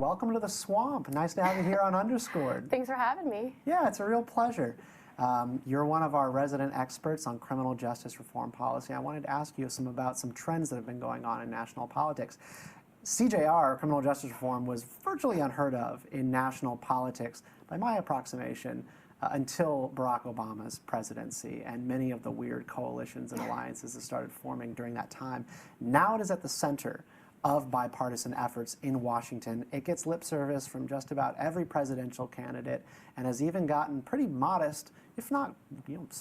welcome to the swamp. Nice to have you here on Underscored. Thanks for having me. Yeah, it's a real pleasure. You're one of our resident experts on criminal justice reform policy. I wanted to ask you about some trends that have been going on in national politics. CJR, criminal justice reform, was virtually unheard of in national politics, by my approximation, until Barack Obama's presidency and many of the weird coalitions and alliances that started forming during that time. Now it is at the center of bipartisan efforts in Washington. It gets lip service from just about every presidential candidate and has even gotten pretty modest, if not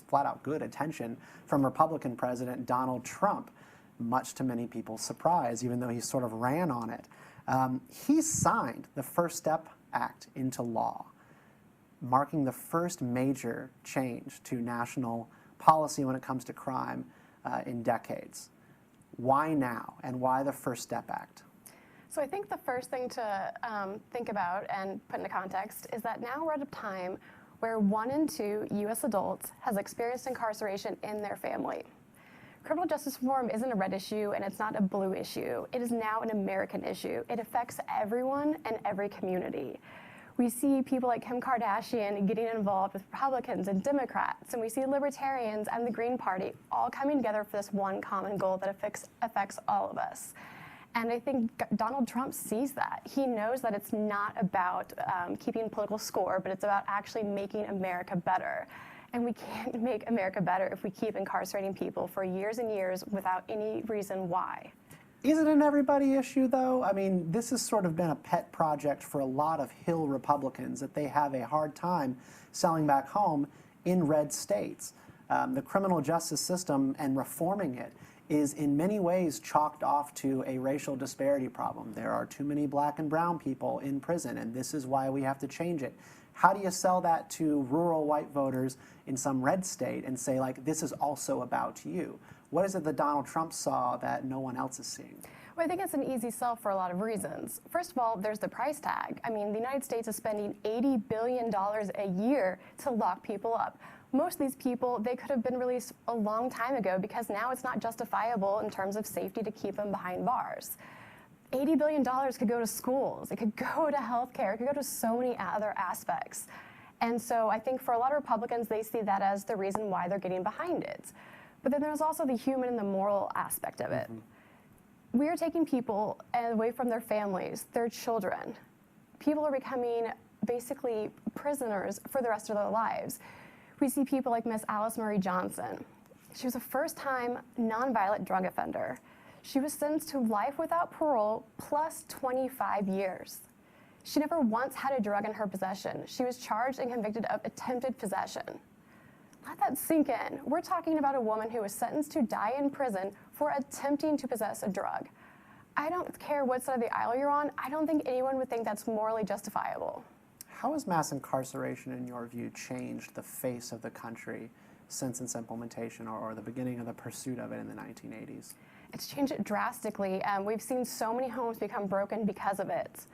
flat out good attention from Republican President Donald Trump, much to many people's surprise, even though he sort of ran on it. He signed the First Step Act into law, marking the first major change to national policy when it comes to crime in decades. Why now, and why the First Step Act? So I think the first thing to think about and put into context is that now we're at a time where 1 in 2 U.S. adults has experienced incarceration in their family. Criminal justice reform isn't a red issue and it's not a blue issue. It is now an American issue. It affects everyone and every community. We see people like Kim Kardashian getting involved with Republicans and Democrats, and we see libertarians and the Green Party all coming together for this one common goal that affects all of us. And I think Donald Trump sees that. He knows that it's not about keeping political score, but it's about actually making America better. And we can't make America better if we keep incarcerating people for years and years without any reason why. Is it an everybody issue, though? I mean, this has sort of been a pet project for a lot of Hill Republicans, that they have a hard time selling back home in red states. The criminal justice system and reforming it is in many ways chalked off to a racial disparity problem. There are too many black and brown people in prison, and this is why we have to change it. How do you sell that to rural white voters in some red state and say, like, this is also about you? What is it that Donald Trump saw that no one else is seeing? Well, I think it's an easy sell for a lot of reasons. First of all, there's the price tag. I mean, the United States is spending $80 billion a year to lock people up. Most of these people, they could have been released a long time ago because now it's not justifiable in terms of safety to keep them behind bars. $80 billion could go to schools, it could go to healthcare, it could go to so many other aspects. And so I think for a lot of Republicans, they see that as the reason why they're getting behind it. But then there's also the human and the moral aspect of it. Mm-hmm. We are taking people away from their families, their children. People are becoming basically prisoners for the rest of their lives. We see people like Miss Alice Marie Johnson. She was a first-time nonviolent drug offender. She was sentenced to life without parole plus 25 years. She never once had a drug in her possession. She was charged and convicted of attempted possession. Let that sink in. We're talking about a woman who was sentenced to die in prison for attempting to possess a drug. I don't care what side of the aisle you're on. I don't think anyone would think that's morally justifiable. How has mass incarceration, in your view, changed the face of the country since its implementation or the beginning of the pursuit of it in the 1980s? It's changed it drastically. We've seen so many homes become broken because of it.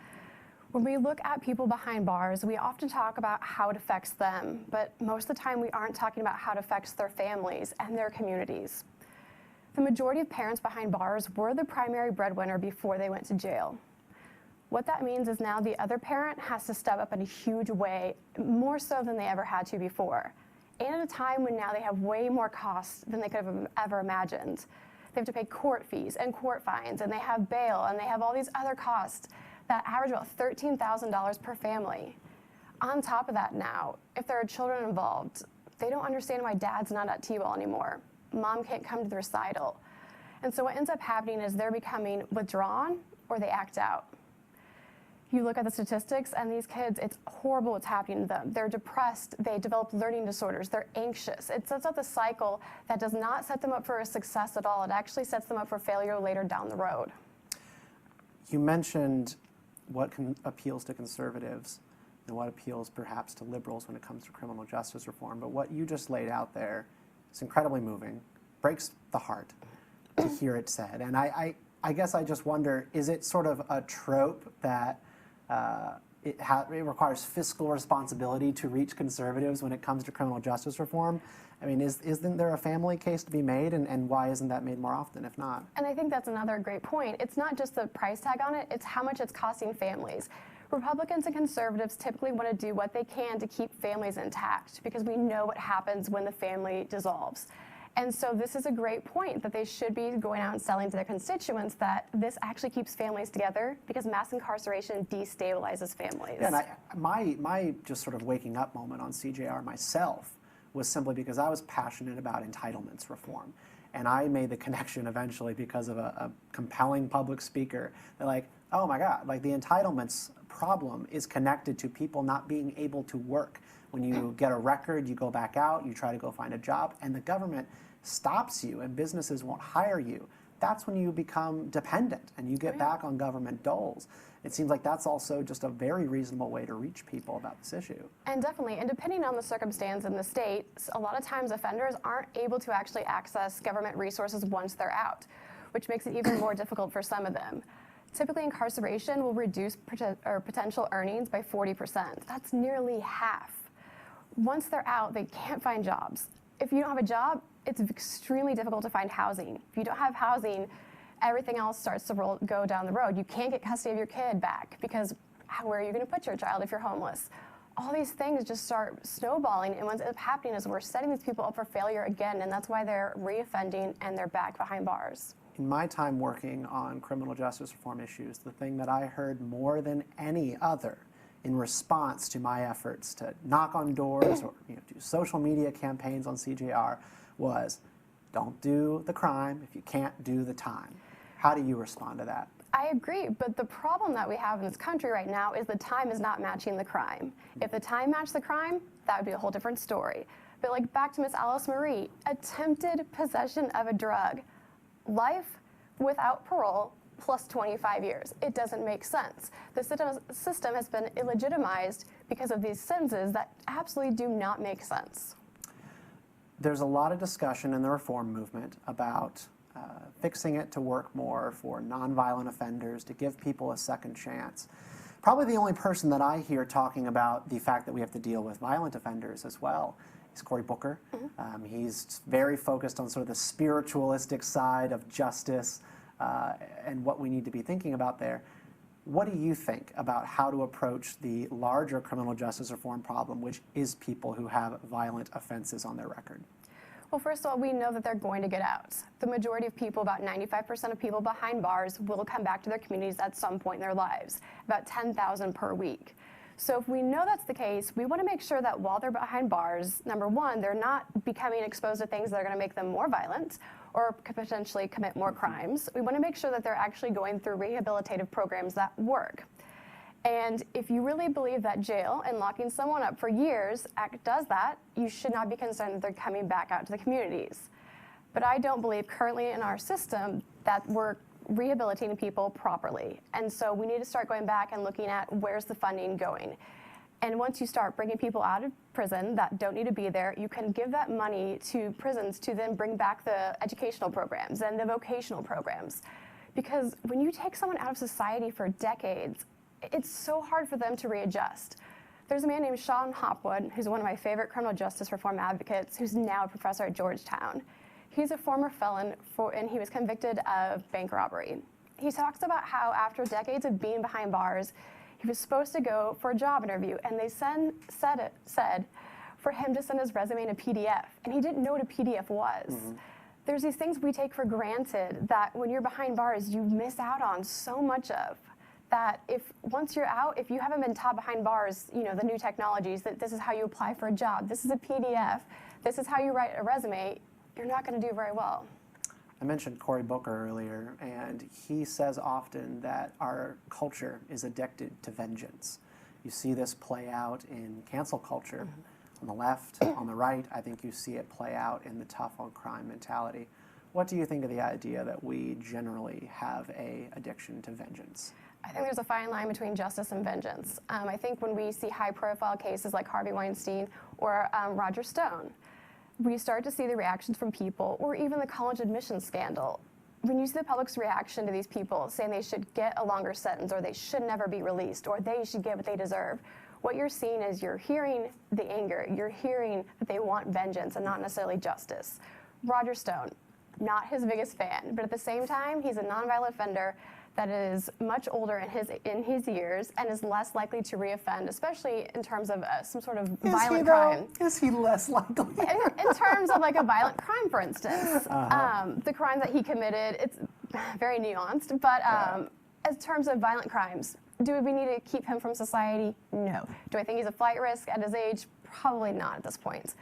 When we look at people behind bars, we often talk about how it affects them, but most of the time we aren't talking about how it affects their families and their communities. The majority of parents behind bars were the primary breadwinner before they went to jail. What that means is now the other parent has to step up in a huge way, more so than they ever had to before. And at a time when now they have way more costs than they could have ever imagined. They have to pay court fees and court fines, and they have bail, and they have all these other costs that average about $13,000 per family. On top of that now, if there are children involved, they don't understand why dad's not at T-ball anymore. Mom can't come to the recital. And so what ends up happening is they're becoming withdrawn or they act out. You look at the statistics and these kids, it's horrible what's happening to them. They're depressed, they develop learning disorders, they're anxious. It sets up the cycle that does not set them up for a success at all. It actually sets them up for failure later down the road. You mentioned what appeals to conservatives and what appeals perhaps to liberals when it comes to criminal justice reform. But what you just laid out there is incredibly moving, breaks the heart to hear it said. And I guess I just wonder, is it sort of a trope that it requires fiscal responsibility to reach conservatives when it comes to criminal justice reform? I mean, isn't there a family case to be made, and why isn't that made more often, if not? And I think that's another great point. It's not just the price tag on it, it's how much it's costing families. Republicans and conservatives typically want to do what they can to keep families intact because we know what happens when the family dissolves. And so this is a great point that they should be going out and selling to their constituents that this actually keeps families together because mass incarceration destabilizes families. Yeah, and my just sort of waking up moment on CJR myself was simply because I was passionate about entitlements reform. And I made the connection eventually because of a compelling public speaker that like, oh my God, like the entitlements problem is connected to people not being able to work. When you get a record, you go back out, you try to go find a job, and the government stops you and businesses won't hire you. That's when you become dependent and you get back on government doles. It seems like that's also just a very reasonable way to reach people about this issue. And definitely, and depending on the circumstance in the state, a lot of times offenders aren't able to actually access government resources once they're out, which makes it even more difficult for some of them. Typically, incarceration will reduce potential earnings by 40%. That's nearly half. Once they're out, they can't find jobs. If you don't have a job, it's extremely difficult to find housing. If you don't have housing, everything else starts to go down the road. You can't get custody of your kid back because where are you going to put your child if you're homeless? All these things just start snowballing, and what's ends up happening is we're setting these people up for failure again, and that's why they're reoffending and they're back behind bars. In my time working on criminal justice reform issues, the thing that I heard more than any other in response to my efforts to knock on doors or do social media campaigns on CJR was, don't do the crime if you can't do the time. How do you respond to that? I agree, but the problem that we have in this country right now is the time is not matching the crime. If the time matched the crime, that would be a whole different story. But like back to Miss Lindsay Marie, attempted possession of a drug, life without parole, plus 25 years. It doesn't make sense. The system has been illegitimized because of these sentences that absolutely do not make sense. There's a lot of discussion in the reform movement about fixing it to work more for nonviolent offenders, to give people a second chance. Probably the only person that I hear talking about the fact that we have to deal with violent offenders as well is Cory Booker. He's very focused on sort of the spiritualistic side of justice and what we need to be thinking about there. What do you think about how to approach the larger criminal justice reform problem, which is people who have violent offenses on their record? Well, first of all, we know that they're going to get out. The majority of people, about 95% of people behind bars, will come back to their communities at some point in their lives, about 10,000 per week. So if we know that's the case, we want to make sure that while they're behind bars, number one, they're not becoming exposed to things that are going to make them more violent or could potentially commit more crimes. We want to make sure that they're actually going through rehabilitative programs that work. And if you really believe that jail and locking someone up for years does that, you should not be concerned that they're coming back out to the communities. But I don't believe currently in our system that we're rehabilitating people properly. And so we need to start going back and looking at where's the funding going. And once you start bringing people out of prison that don't need to be there, you can give that money to prisons to then bring back the educational programs and the vocational programs. Because when you take someone out of society for decades, it's so hard for them to readjust. There's a man named Sean Hopwood, who's one of my favorite criminal justice reform advocates, who's now a professor at Georgetown. He's a former felon, and he was convicted of bank robbery. He talks about how after decades of being behind bars, he was supposed to go for a job interview, and they said for him to send his resume in a PDF, and he didn't know what a PDF was. There's these things we take for granted that when you're behind bars, you miss out on so much of. That once you're out, if you haven't been taught behind bars, the new technologies, that this is how you apply for a job, this is a PDF, this is how you write a resume, you're not going to do very well. I mentioned Cory Booker earlier, and he says often that our culture is addicted to vengeance. You see this play out in cancel culture. On the left, on the right, I think you see it play out in the tough on crime mentality. What do you think of the idea that we generally have an addiction to vengeance? I think there's a fine line between justice and vengeance. I think when we see high-profile cases like Harvey Weinstein or Roger Stone, we start to see the reactions from people, or even the college admissions scandal. When you see the public's reaction to these people saying they should get a longer sentence, or they should never be released, or they should get what they deserve, what you're seeing is you're hearing the anger. You're hearing that they want vengeance and not necessarily justice. Roger Stone, not his biggest fan, but at the same time, he's a nonviolent offender that is much older in his years and is less likely to reoffend, especially in terms of some sort of violent crime. Is he less likely? In terms of like a violent crime, for instance, the crime that he committed, it's very nuanced, but in terms of violent crimes, do we need to keep him from society? No. Do I think he's a flight risk at his age? Probably not at this point.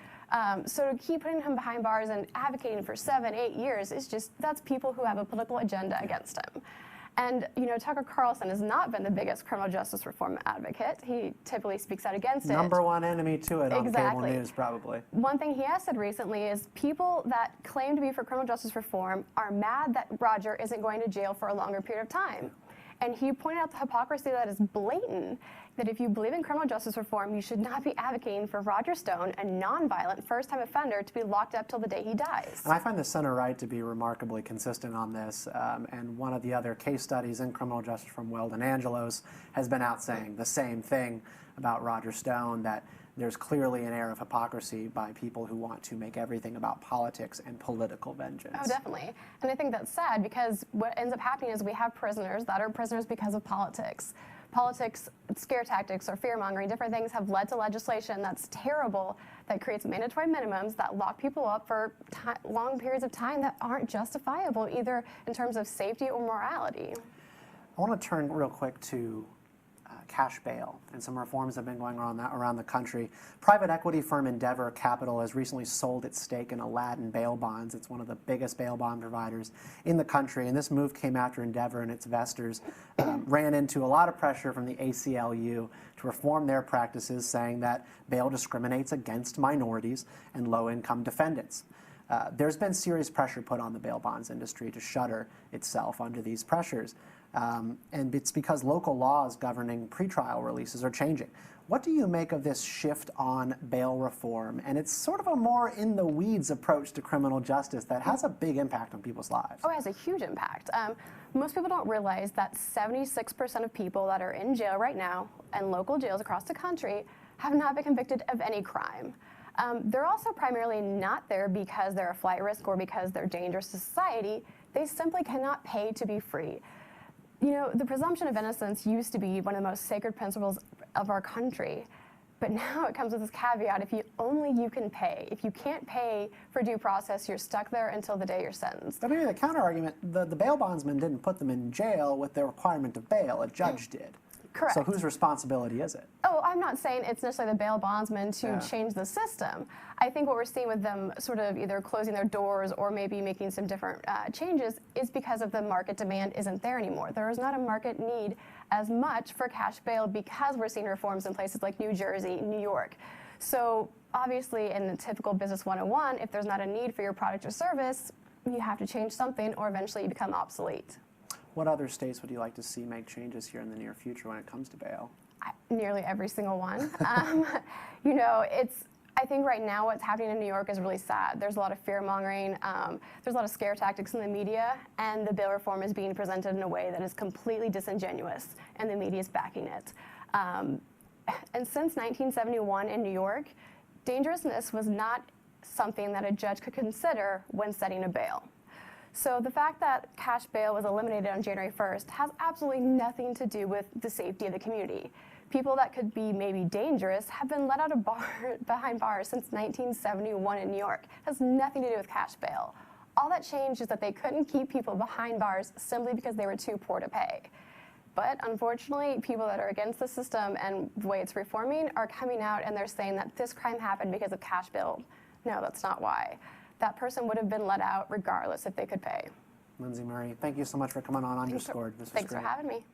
So to keep putting him behind bars and advocating for 7, 8 years is just, that's people who have a political agenda against him. And, you know, Tucker Carlson has not been the biggest criminal justice reform advocate. He typically speaks out against it. Number one enemy to it on cable news, probably. One thing he has said recently is people that claim to be for criminal justice reform are mad that Roger isn't going to jail for a longer period of time. And he pointed out the hypocrisy that is blatant, that if you believe in criminal justice reform, you should not be advocating for Roger Stone, a nonviolent first-time offender, to be locked up till the day he dies. And I find the center-right to be remarkably consistent on this. And one of the other case studies in criminal justice from Weldon Angelos has been out saying the same thing about Roger Stone, that there's clearly an air of hypocrisy by people who want to make everything about politics and political vengeance. Oh, definitely. And I think that's sad because what ends up happening is we have prisoners that are prisoners because of politics. Politics, scare tactics, or fear-mongering, different things have led to legislation that's terrible, that creates mandatory minimums that lock people up for long periods of time that aren't justifiable, either in terms of safety or morality. I want to turn real quick to cash bail and some reforms that have been going on around the country. Private equity firm Endeavor Capital has recently sold its stake in Aladdin Bail Bonds. It's one of the biggest bail bond providers in the country, and this move came after Endeavor and its investors ran into a lot of pressure from the ACLU to reform their practices, saying that bail discriminates against minorities and low-income defendants. There's been serious pressure put on the bail bonds industry to shutter itself under these pressures. And it's because local laws governing pretrial releases are changing. What do you make of this shift on bail reform? And it's sort of a more in-the-weeds approach to criminal justice that has a big impact on people's lives. Oh, it has a huge impact. Most people don't realize that 76% of people that are in jail right now and local jails across the country have not been convicted of any crime. They're also primarily not there because they're a flight risk or because they're dangerous to society. They simply cannot pay to be free. You know, the presumption of innocence used to be one of the most sacred principles of our country, but now it comes with this caveat: if you can pay. If you can't pay for due process, you're stuck there until the day you're sentenced. But maybe the counter-argument, the bail bondsman didn't put them in jail with the requirement of bail, a judge did. Correct. So whose responsibility is it? Oh, I'm not saying it's necessarily the bail bondsman to change the system. I think what we're seeing with them sort of either closing their doors or maybe making some different changes is because of the market demand isn't there anymore. There is not a market need as much for cash bail because we're seeing reforms in places like New Jersey, New York. So obviously in the typical business 101, if there's not a need for your product or service, you have to change something or eventually you become obsolete. What other states would you like to see make changes here in the near future when it comes to bail? Nearly every single one. You know, I think right now what's happening in New York is really sad. There's a lot of fear-mongering, there's a lot of scare tactics in the media, and the bail reform is being presented in a way that is completely disingenuous, and the media is backing it. And since 1971 in New York, dangerousness was not something that a judge could consider when setting a bail. So the fact that cash bail was eliminated on January 1st has absolutely nothing to do with the safety of the community. People that could be maybe dangerous have been let out of behind bars since 1971 in New York. It has nothing to do with cash bail. All that changed is that they couldn't keep people behind bars simply because they were too poor to pay. But unfortunately, people that are against the system and the way it's reforming are coming out and they're saying that this crime happened because of cash bail. No, that's not why. That person would have been let out regardless if they could pay. Lindsay Marie, thank you so much for coming on Underscored. This was Thanks great. for having me.